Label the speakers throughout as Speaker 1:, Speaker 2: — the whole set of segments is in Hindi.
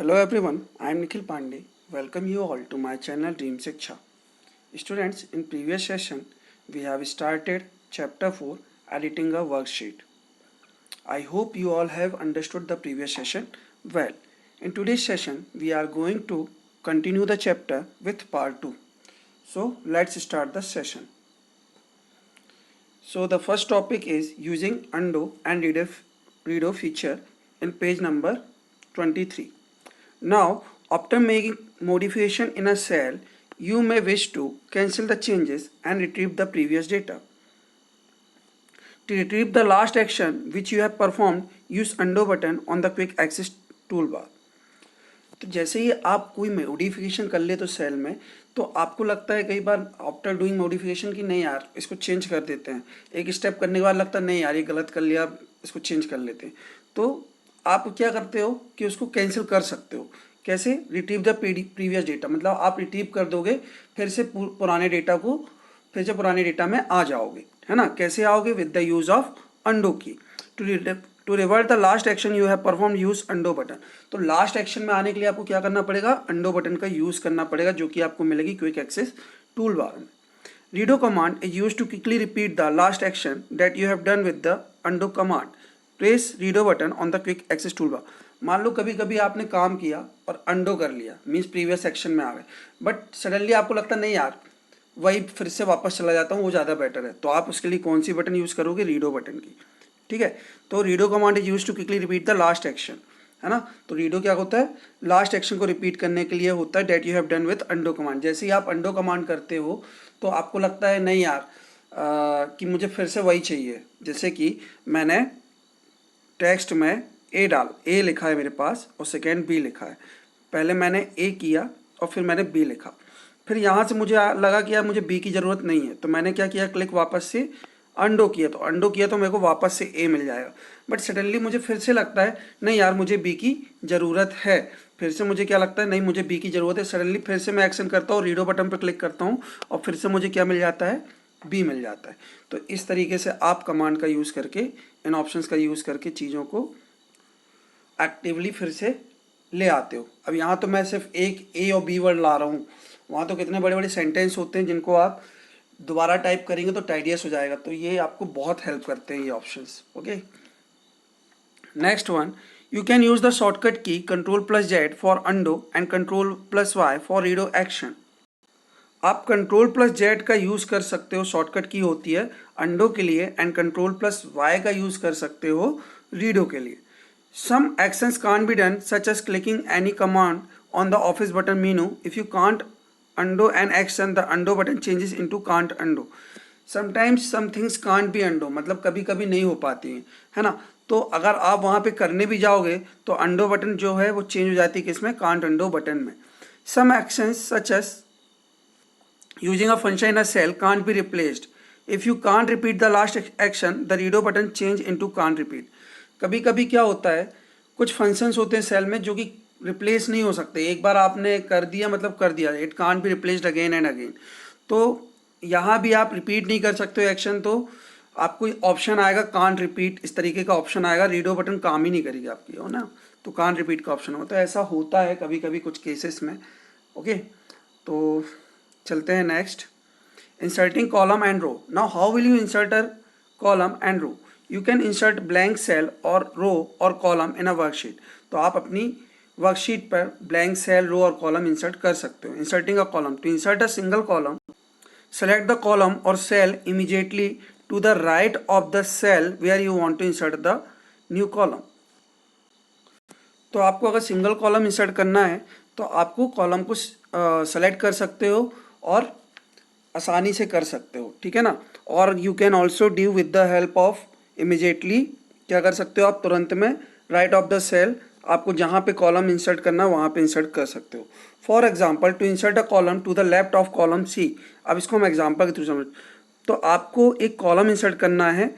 Speaker 1: Hello everyone, I am Nikhil Pandey. Welcome you all to my channel Dream Shiksha. Students, in previous session we have started chapter 4 editing a worksheet. I hope you all have understood the previous session well. In today's session we are going to continue the chapter with part 2. So let's start the session. So the first topic is using undo and redo feature in page number 23. Now, after making modification in a cell, you may wish to cancel the changes and retrieve the previous data. To retrieve the last action which you have performed, use undo button on the quick access toolbar. तो जैसे ही आप कोई मॉडिफिकेशन कर ले तो सेल में, तो आपको लगता है कई बार आफ्टर डूइंग मॉडिफिकेशन कि नहीं यार इसको चेंज कर देते हैं, एक स्टेप करने के बाद लगता है नहीं यार ये गलत कर लिया, इसको चेंज कर लेते हैं, तो आप क्या करते हो कि उसको कैंसिल कर सकते हो. कैसे? रिट्रीव द प्रीवियस डेटा, मतलब आप रिट्रीव कर दोगे, फिर से पुराने डेटा में आ जाओगे, है ना. कैसे आओगे? With the use of undo key. To revert the last action you have perform use undo button. तो लास्ट एक्शन में आने के लिए आपको क्या करना पड़ेगा? अंडो बटन का यूज करना पड़ेगा, जो कि आपको मिलेगी क्विक एक्सेस टूल बार में. Redo command is use to quickly repeat the last action that you have done with the undo command. Press redo button on the quick access tool bar. मान लो कभी कभी आपने काम किया और अंडो कर लिया, मीन्स प्रीवियस सेक्शन में आ गए, बट सडनली आपको लगता नहीं यार वही फिर से वापस चला जाता हूँ, वो ज़्यादा बेटर है. तो आप उसके लिए कौन सी बटन यूज़ करोगे? रीडो बटन की. ठीक है. तो redo command is use to quickly repeat the last action, है ना. तो रीडो क्या होता है? लास्ट एक्शन को रिपीट करने के लिए होता है that you have done with undo command. जैसे ही आप अंडो कमांड करते हो तो आपको लगता है नहीं यार कि मुझे फिर से वही चाहिए. जैसे कि मैंने टेक्स्ट में ए लिखा है मेरे पास और सेकेंड बी लिखा है. पहले मैंने ए किया और फिर मैंने बी लिखा. फिर यहाँ से मुझे लगा कि यार मुझे बी की ज़रूरत नहीं है, तो मैंने क्या किया? क्लिक वापस से अंडो किया. तो अंडो किया तो मेरे को वापस से ए मिल जाएगा. बट सडनली मुझे फिर से लगता है नहीं यार मुझे बी की ज़रूरत है. फिर से मुझे क्या लगता है? नहीं मुझे बी की ज़रूरत है. सडनली फिर से मैं एक्शन करता हूँ, रीडो बटन पर क्लिक करता हूँ और फिर से मुझे क्या मिल जाता है? बी मिल जाता है. तो इस तरीके से आप कमांड का यूज़ करके, इन ऑप्शंस का यूज़ करके चीज़ों को एक्टिवली फिर से ले आते हो. अब यहाँ तो मैं सिर्फ एक ए और बी वर्ड ला रहा हूँ, वहाँ तो कितने बड़े बड़े सेंटेंस होते हैं जिनको आप दोबारा टाइप करेंगे तो टाइडियस हो जाएगा. तो ये आपको बहुत हेल्प करते हैं ये options. Okay. Next one, you can use the shortcut की Ctrl+Z for undo and Ctrl+Y for redo action. आप Ctrl+Z का यूज कर सकते हो, शॉर्टकट की होती है अंडो के लिए, एंड Ctrl+Y का यूज कर सकते हो रीडो के लिए. Some actions can't be done, such as clicking any command on the office button menu. If you can't undo an action, the undo button changes into can't undo. Sometimes some things can't be undo, मतलब कभी कभी नहीं हो पाती हैं, है ना. तो अगर आप वहाँ पे करने भी जाओगे तो undo बटन जो है वो चेंज हो जाती है किसमें? can't undo बटन में. Some actions such as using a function in a cell can't be replaced. If you can't repeat the last action, the redo button change into can't repeat. कभी कभी क्या होता है, कुछ फंक्शंस होते हैं सेल में जो कि रिप्लेस नहीं हो सकते. एक बार आपने कर दिया मतलब कर दिया, it can't be replaced again and again. तो यहाँ भी आप रिपीट नहीं कर सकते हो एक्शन, तो आपको ऑप्शन आएगा कांट रिपीट, इस तरीके का ऑप्शन आएगा. रीडो बटन काम ही नहीं करेगी आपकी, हो ना. तो कांट रिपीट का ऑप्शन होगा. तो ऐसा होता है कभी कभी कुछ केसेस में. ओके. तो चलते हैं next. Inserting column and row. Now how will you insert a column and row? You can insert blank cell or row और कॉलम इन अ वर्कशीट. तो आप अपनी वर्कशीट पर ब्लैंक सेल, रो और कॉलम इंसर्ट कर सकते हो. Inserting a column. To insert a single column, select the column or cell immediately to the right of the cell where you want to insert the new column. तो आपको अगर सिंगल कॉलम इंसर्ट करना है तो आपको कॉलम को सेलेक्ट कर सकते हो और आसानी से कर सकते हो, ठीक है ना. और you can also do with the help of immediately, क्या कर सकते हो आप? तुरंत में राइट ऑफ द सेल, आपको जहाँ पे कॉलम इंसर्ट करना है वहाँ पे इंसर्ट कर सकते हो. For example, to insert a column to the left of column C. अब इसको हम एग्जांपल के थ्रू समझ. तो आपको एक कॉलम इंसर्ट करना है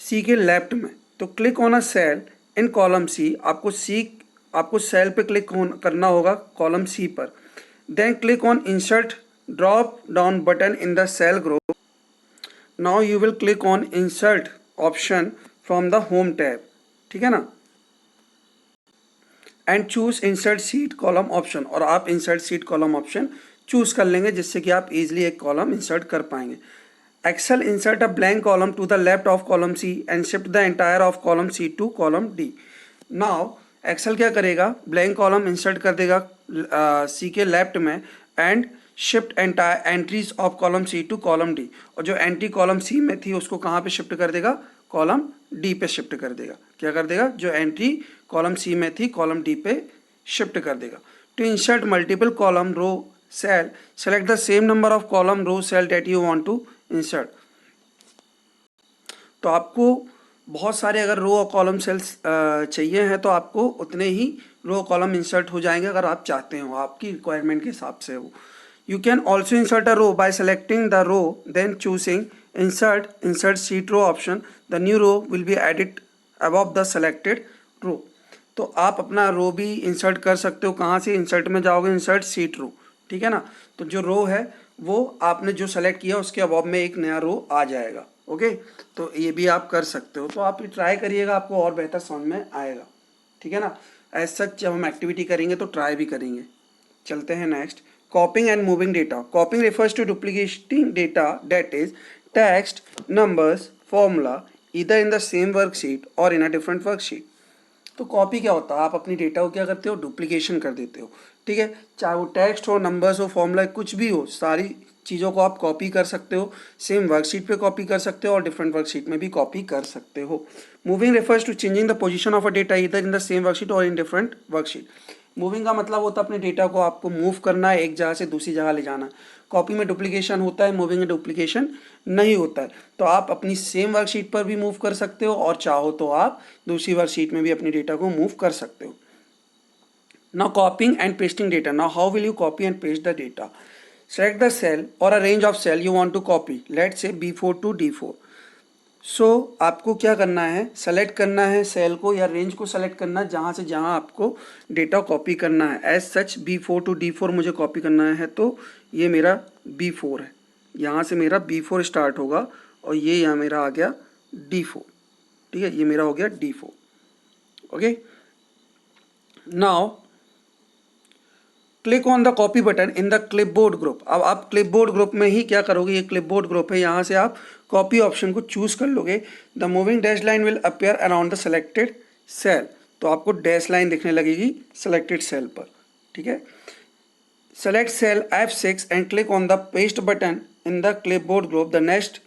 Speaker 1: सी के लेफ्ट में. तो click on a cell in column C. आपको सेल पे क्लिक करना होगा कॉलम सी पर. Then click on insert drop down button in the cell group. Now you will click on insert option from the home tab, ठीक है ना. And choose insert sheet column option, और आप insert sheet column option choose कर लेंगे जिससे कि आप इजीली एक कॉलम इंसर्ट कर पाएंगे. Excel insert a blank column to the left of column C and shift the entire of column C to column D. Now Excel क्या करेगा, ब्लैंक कॉलम इंसर्ट कर देगा सी के लेफ्ट में and shift entries of column C to column D, और जो एंट्री कॉलम सी में थी उसको कहाँ पे शिफ्ट कर देगा, कॉलम डी पे शिफ्ट कर देगा. क्या कर देगा, जो एंट्री कॉलम सी में थी कॉलम डी पे शिफ्ट कर देगा. To insert multiple column row cell select the same number of column row cell that you want to insert. तो आपको बहुत सारे अगर रो और कॉलम सेल्स चाहिए हैं तो आपको उतने ही रो कॉलम इंसर्ट हो जाएंगे अगर आप चाहते हो, आपकी रिक्वायरमेंट के हिसाब से वो. You can also insert a row by selecting the row then choosing insert sheet row option. The new row will be added above the selected row. तो आप अपना रो भी इंसर्ट कर सकते हो. कहाँ से इंसर्ट में जाओगे, इंसर्ट सीट रो, ठीक है ना. तो जो रो है वो आपने जो सेलेक्ट किया उसके अबव में एक नया रो आ जाएगा. ओके, तो ये भी आप कर सकते हो. तो आप ट्राई करिएगा, आपको और बेहतर समझ में आएगा, ठीक है ना. एज सच जब हम एक्टिविटी करेंगे तो ट्राई भी करेंगे. चलते हैं next. Copying and moving data. Copying refers to duplicating data that is text, numbers, formula either in the same worksheet or in a different worksheet. तो कॉपी क्या होता है, आप अपनी डेटा को क्या करते हो, डुप्लीकेशन कर देते हो, ठीक है. चाहे वो टेक्स्ट हो, नंबर्स हो, फॉर्मूला कुछ भी हो, सारी चीज़ों को आप कॉपी कर सकते हो. सेम वर्कशीट पे कॉपी कर सकते हो और डिफरेंट वर्कशीट में भी कॉपी कर सकते हो. Moving refers to changing the position of a data either in the same worksheet or in different worksheet. Moving का मतलब होता है अपने डेटा को आपको मूव करना है, एक जगह से दूसरी जगह ले जाना. कॉपी में डुप्लीकेशन होता है, मूविंग में डुप्लीकेशन नहीं होता है. तो आप अपनी सेम वर्कशीट पर भी मूव कर सकते हो और चाहो तो आप दूसरी वर्कशीट में भी अपनी डेटा को मूव कर सकते हो. Now copying and pasting data. Now how will you copy and paste the data? Select the cell or a range of cell you want to copy. Let's say B4 to D4. So आपको क्या करना है, सेलेक्ट करना है सेल को या रेंज को सेलेक्ट करना है जहाँ से जहाँ आपको डेटा कॉपी करना है. As such B4 to D4 मुझे कॉपी करना है तो ये मेरा B4 है. यहाँ से मेरा B4 स्टार्ट होगा और ये यहाँ मेरा आ गया D4, ठीक है. ये मेरा हो गया D4. Okay, now click on the copy button in the clipboard group. अब आप क्लिपबोर्ड ग्रुप में ही क्या करोगे, ये क्लिपबोर्ड ग्रुप है, यहाँ से आप कॉपी ऑप्शन को चूज कर लोगे. The moving dash line will appear around the selected cell. तो आपको डैश लाइन दिखने लगेगी सेलेक्टेड सेल पर, ठीक है. Select cell F6 and click on the paste button in the clipboard group. The next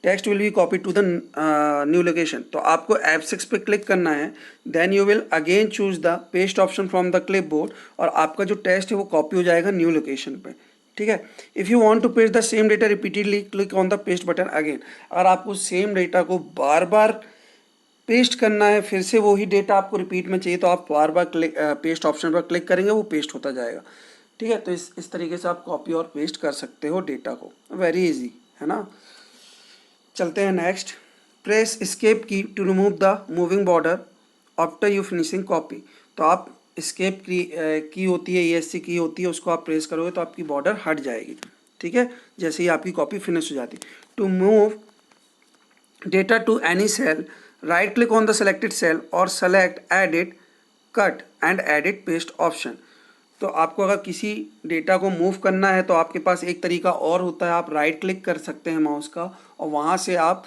Speaker 1: text will be copy to the new location. तो आपको F6 पे क्लिक करना है. Then you will again choose the paste option from the clipboard और आपका जो टेक्स्ट है वो कॉपी हो जाएगा न्यू लोकेशन पे, ठीक है. If you want to paste the same data repeatedly click on the paste button again. अगर आपको सेम डेटा को बार बार पेस्ट करना है, फिर से वही डेटा आपको रिपीट में चाहिए तो आप बार बार पेस्ट ऑप्शन पर क्लिक करेंगे, वो पेस्ट होता जाएगा, ठीक है. तो इस तरीके से आप कॉपी और पेस्ट कर सकते हो डेटा को. वेरी इजी है ना. चलते हैं next. Press escape key to remove the moving border after you finishing copy. तो आप एस्केप की होती है, ESC की होती है, उसको आप प्रेस करोगे तो आपकी बॉर्डर हट जाएगी, ठीक है, जैसे ही आपकी कॉपी फिनिश हो जाती. To move data to any cell right click on the selected cell और select edit cut and edit paste option. तो आपको अगर किसी डेटा को मूव करना है तो आपके पास एक तरीका और होता है, आप राइट क्लिक कर सकते हैं माउस का और वहाँ से आप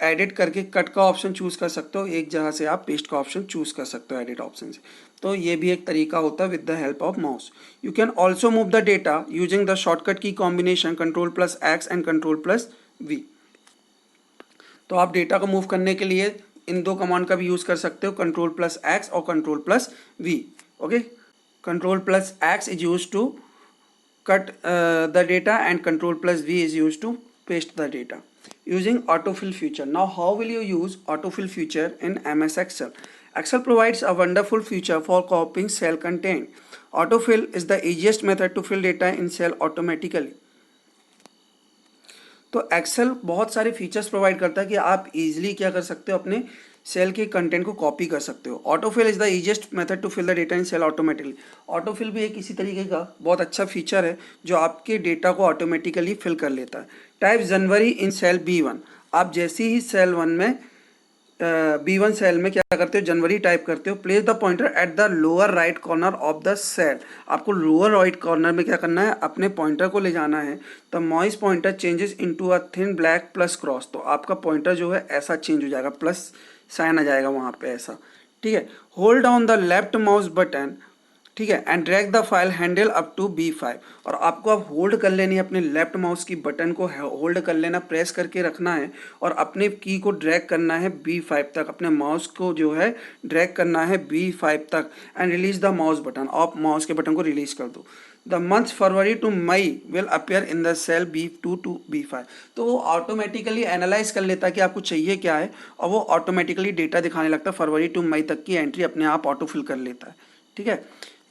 Speaker 1: एडिट करके कट का ऑप्शन चूज़ कर सकते हो, एक जगह से आप पेस्ट का ऑप्शन चूज़ कर सकते हो एडिट ऑप्शन से. तो ये भी एक तरीका होता है with the help of mouse. You can also move the data using the shortcut की कॉम्बिनेशन Ctrl+X एंड Ctrl+V. तो आप डेटा को मूव करने के लिए इन दो कमांड का भी यूज़ कर सकते हो, Ctrl+X और Ctrl+V. Okay, Ctrl+X is used to cut the data and Ctrl+V is used to paste the data. Using autofill feature. Now how will you use autofill feature in MS Excel? Excel provides a wonderful feature for copying cell content. Autofill is the easiest method to fill data in cell automatically. तो एक्सेल बहुत सारे फीचर्स प्रोवाइड करता है कि आप इजीली क्या कर सकते हो, अपने सेल के कंटेंट को कॉपी कर सकते हो. Autofill is the easiest method to fill the data in cell automatically. Autofill भी एक इसी तरीके का बहुत अच्छा फीचर है जो आपके डेटा को ऑटोमेटिकली फिल कर लेता है. टाइप जनवरी इन सेल B1. आप जैसे ही सेल 1 में B1 सेल में क्या करते हो, जनवरी टाइप करते हो, place the pointer at the lower right corner of the cell. आपको लोअर राइट कॉर्नर में क्या करना है, अपने पॉइंटर को ले जाना है। The मॉइस pointer changes into a thin black plus cross, तो आपका पॉइंटर जो है ऐसा चेंज हो जाएगा, प्लस साइन आ जाएगा वहाँ पे ऐसा, ठीक है। Hold down the left mouse button, ठीक है, and drag the file handle up to B5, और आपको अब होल्ड कर लेनी है, अपने लेफ्ट माउस की बटन को होल्ड कर लेना, प्रेस करके रखना है और अपने की को ड्रैग करना है B5 तक, अपने माउस को जो है ड्रैग करना है B5 तक, and release the mouse button, आप माउस के बटन को रिलीज कर दो। The month February to May will appear in the cell B2 to B5, तो वो ऑटोमेटिकली एनालाइज कर लेता है कि आपको चाहिए क्या है, और वो ऑटोमेटिकली डेटा दिखाने लगता है, फरवरी टू मई तक की एंट्री अपने आप ऑटो फिल कर लेता है, ठीक है।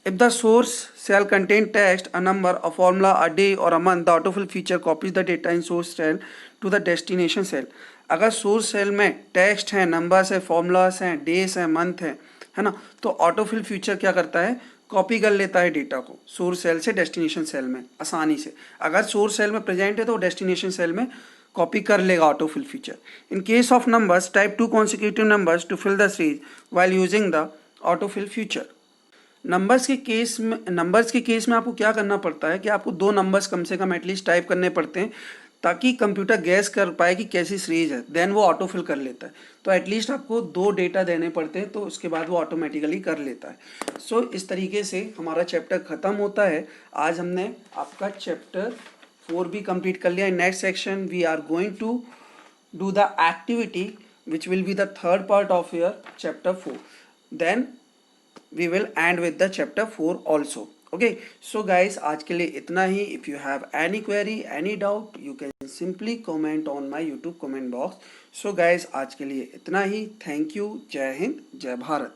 Speaker 1: If the source cell contain text, a number, a formula, a day or a month, the autofill feature copies the data in source cell to the destination cell. अगर source cell में text है, numbers है, formulas हैं, days हैं, month है ना, तो autofill feature क्या करता है, कॉपी कर लेता है डेटा को सोर्स सेल से डेस्टिनेशन सेल में आसानी से। अगर सोर्स सेल में प्रेजेंट है तो डेस्टिनेशन सेल में कॉपी कर लेगा autofill feature. In case of numbers, type 2 consecutive numbers to fill the series while using the autofill feature. Numbers के केस में आपको क्या करना पड़ता है कि आपको 2 नंबर्स कम से कम एटलीस्ट टाइप करने पड़ते हैं, ताकि कंप्यूटर गैस कर पाए कि कैसी सीरीज है, देन वो ऑटोफिल कर लेता है। तो एटलीस्ट आपको 2 डेटा देने पड़ते हैं, तो उसके बाद वो ऑटोमेटिकली कर लेता है। सो इस तरीके से हमारा चैप्टर ख़त्म होता है। आज हमने आपका चैप्टर 4 भी कंप्लीट कर लिया। In next section we are going to do the activity which will be the third part of your chapter 4, then we will end with the chapter 4 also. Okay, so guys, आज के लिए इतना ही। If you have any query, any doubt, you can simply comment on my YouTube comment box. So guys, आज के लिए इतना ही। Thank you. जय हिंद, जय भारत।